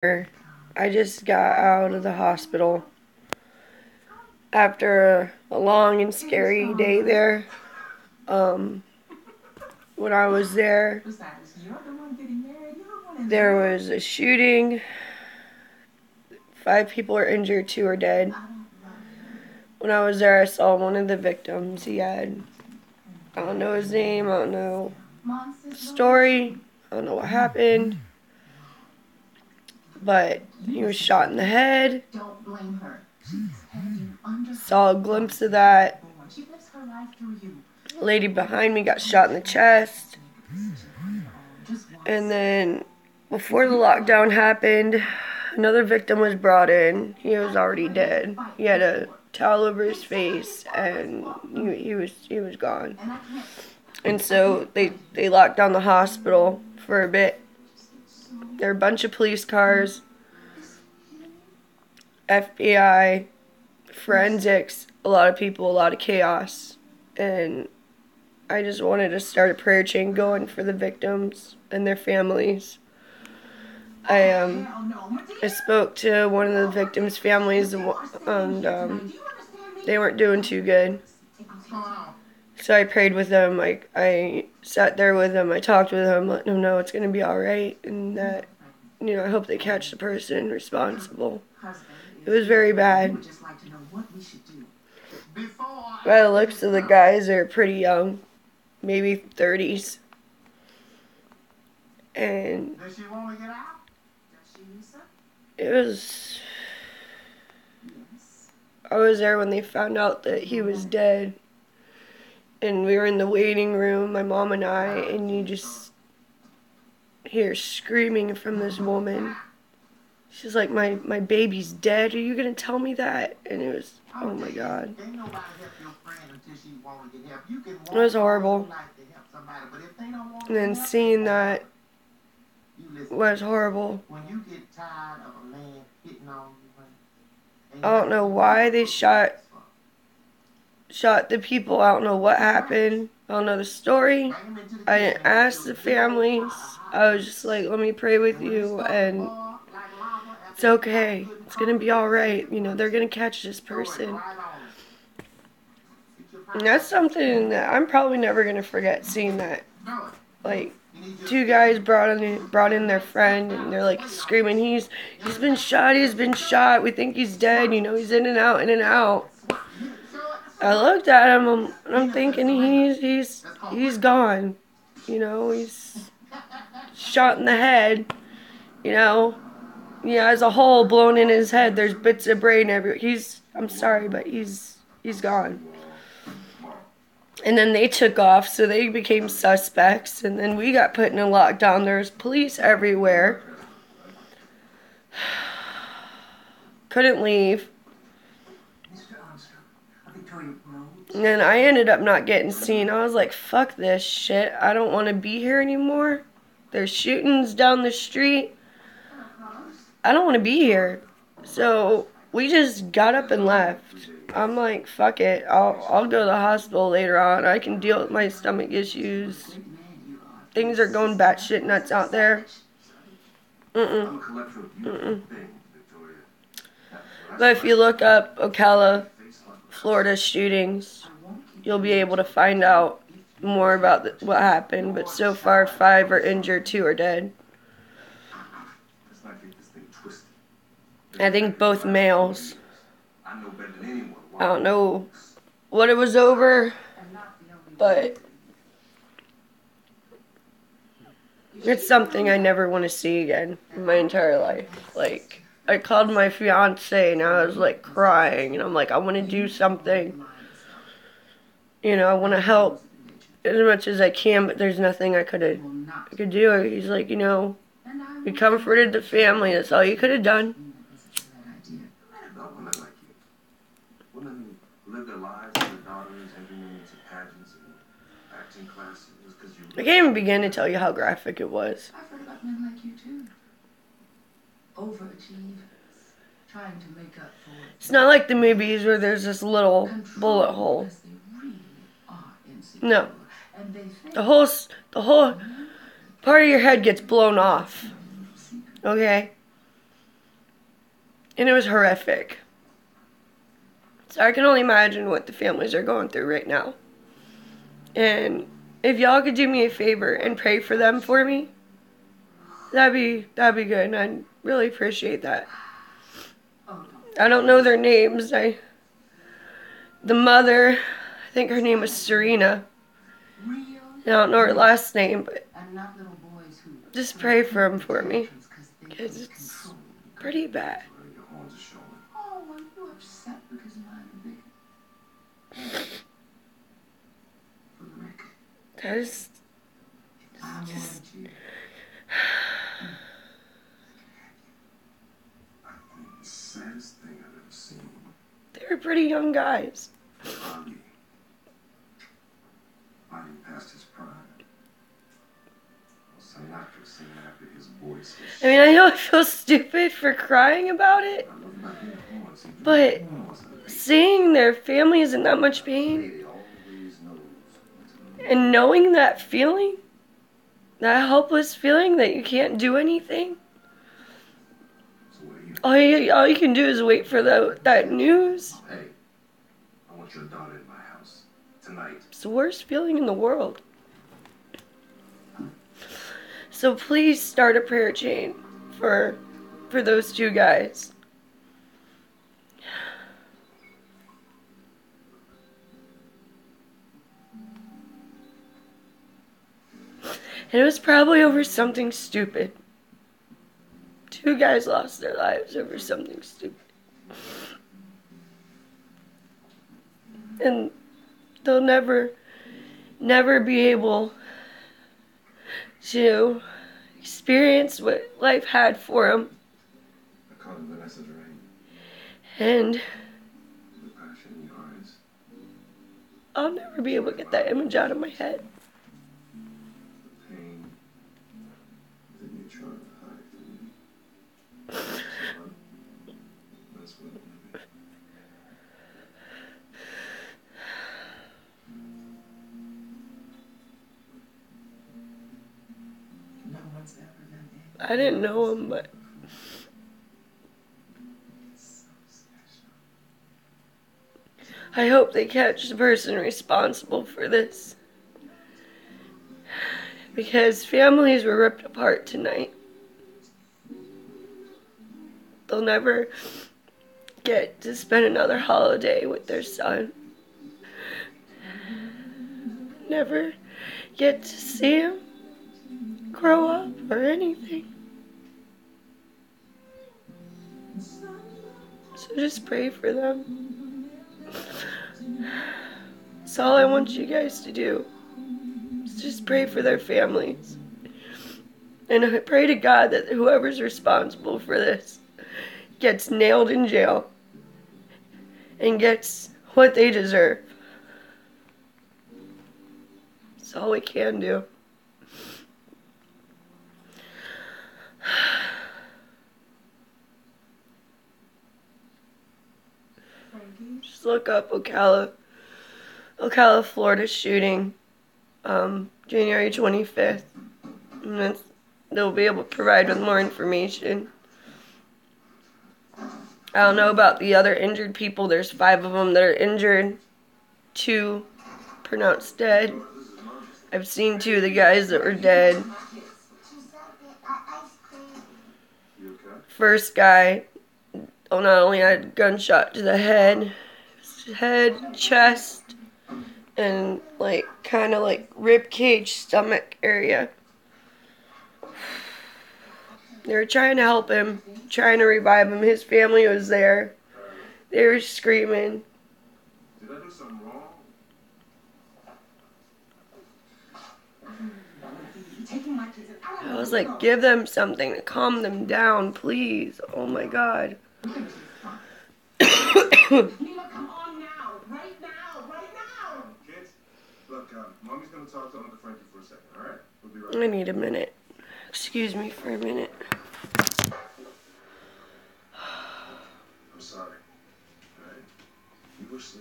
I just got out of the hospital after a long and scary day there. When I was there was a shooting. 5 people are injured, 2 are dead. When I was there, I saw one of the victims. I don't know his name, I don't know the story, I don't know what happened, but he was shot in the head. Saw a glimpse of that. A lady behind me got shot in the chest. And then before the lockdown happened, another victim was brought in. He was already dead. He had a towel over his face, and he was gone. And so they locked down the hospital for a bit. There were a bunch of police cars, FBI, forensics, a lot of people, a lot of chaos. And I just wanted to start a prayer chain going for the victims and their families. I spoke to one of the victims' families, and they weren't doing too good. So I prayed with them. I sat there with them. I talked with them, letting them know it's going to be all right, and that, I hope they catch the person responsible. It was very bad. By the looks of the guys, they're pretty young, maybe 30s. And I was there when they found out that he was dead. And we were in the waiting room, my mom and I, and you just hear screaming from this woman. She's like, my baby's dead. Are you going to tell me that? And it was, oh my God. It was horrible. And then seeing that was horrible. I don't know why they shot the people. I don't know what happened. I don't know the story. I didn't ask the families. I was just like, let me pray with you, and it's okay. It's going to be all right. They're going to catch this person. And that's something that I'm probably never going to forget, seeing that. Like, 2 guys brought in their friend, and they're like screaming, he's been shot, we think he's dead, he's in and out. I looked at him, and I'm thinking he's gone. He's shot in the head. He has a hole blown in his head. There's bits of brain everywhere. I'm sorry, but he's gone. And then they took off, so they became suspects, and then we got put in a lockdown. There's police everywhere. Couldn't leave. And then I ended up not getting seen. I was like, fuck this shit. I don't want to be here anymore. There's shootings down the street. I don't want to be here. So we just got up and left. I'm like, fuck it. I'll go to the hospital later on. I can deal with my stomach issues. Things are going batshit nuts out there. But if you look up Ocala, Florida shootings, you'll be able to find out more about what happened. But so far, 5 are injured, 2 are dead. I think both males. I don't know what it was over, but it's something I never want to see again in my entire life. Like, I called my fiance, and I was like crying, and I'm like, I want to do something. I want to help as much as I can, but there's nothing I could do. He's like, we comforted the family. That's all you could have done. I can't even begin to tell you how graphic it was. I've heard about men like you too. Overachievers, trying to make up for it. It's not like the movies where there's this little bullet hole. No. The whole part of your head gets blown off. Okay? And it was horrific. So I can only imagine what the families are going through right now. And if y'all could do me a favor and pray for them for me, that'd be good, and I'd really appreciate that. I don't know their names. The mother, I think her name was Serena. I don't know her last name, but just pray for them for me, because it's pretty bad. Just saddest thing I've ever seen. They were pretty young guys. Bobby past his prime. Some actor singing after his voice. I mean, I know I feel stupid for crying about it, but seeing their families in that much pain and knowing that feeling, that helpless feeling that you can't do anything, all you can do is wait for that news. Hey, I want your daughter in my house tonight. It's the worst feeling in the world. So please start a prayer chain for those two guys. And it was probably over something stupid. Two guys lost their lives over something stupid. And they'll never be able to experience what life had for them. I call it Vanessa's rain. And The passion in your eyes. I'll never be able to get that image out of my head. The pain that you're trying to hide from me. That's what it is. No one's ever done it. I didn't know him, but It's so special. I hope they catch the person responsible for this. Because families were ripped apart tonight. They'll never get to spend another holiday with their son. Never get to see him grow up or anything. So just pray for them. That's all I want you guys to do. Is just pray for their families. And I pray to God that whoever's responsible for this gets nailed in jail and gets what they deserve. That's all we can do. Just look up Ocala, Florida shooting, January 25th. And they'll be able to provide with more information. I don't know about the other injured people. There's 5 of them that are injured. 2 pronounced dead. I've seen 2 of the guys that were dead. First guy, not only had a gunshot to the head, chest, and kind of rib cage, stomach area. They were trying to help him, trying to revive him. His family was there. They were screaming. Did I do something wrong? I was like, give them something to calm them down, please. Oh my God. Come on now, right now. Kids, look, Mommy's gonna talk to Uncle Frankie for a second, alright? We'll be right I back. need a minute. Excuse me for a minute. I'm sorry. Alright? You were sleeping.